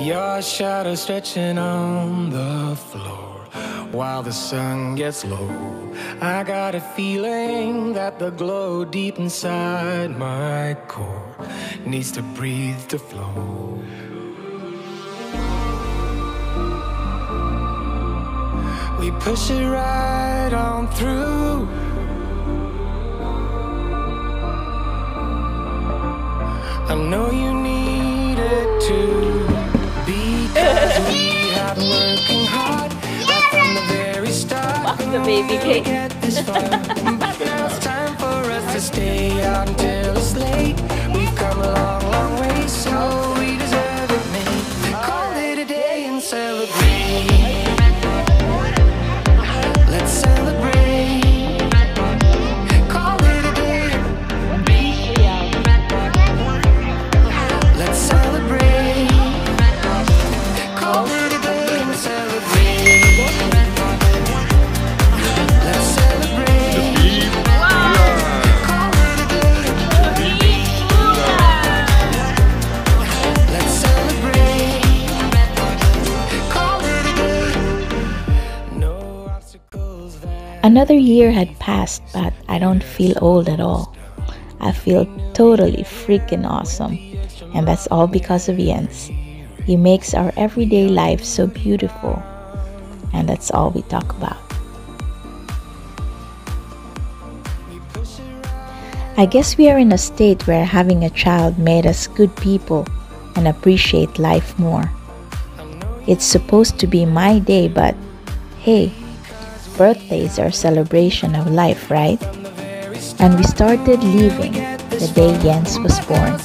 Your shadow stretching on the floor while the sun gets low. I got a feeling that the glow deep inside my core needs to breathe to flow. We push it right on through. I know you need it too, because we have been working hard right from the very start. The baby cake. But now it's time for us to stay out until it's late. We've come a long, long way, so we deserve it, mate. Call it a day and celebrate. Let's celebrate. Call it a day. Let's celebrate. Call it a day and celebrate. Let's celebrate. Call it a day. Let's celebrate. Call it a day. No obstacles that Another year had passed, but I don't feel old at all. I feel totally freaking awesome. And that's all because of Jens. He makes our everyday life so beautiful. And that's all we talk about. I guess we are in a state where having a child made us good people and appreciate life more. It's supposed to be my day, but hey, birthdays are a celebration of life, right? And we started living the day Jens was born.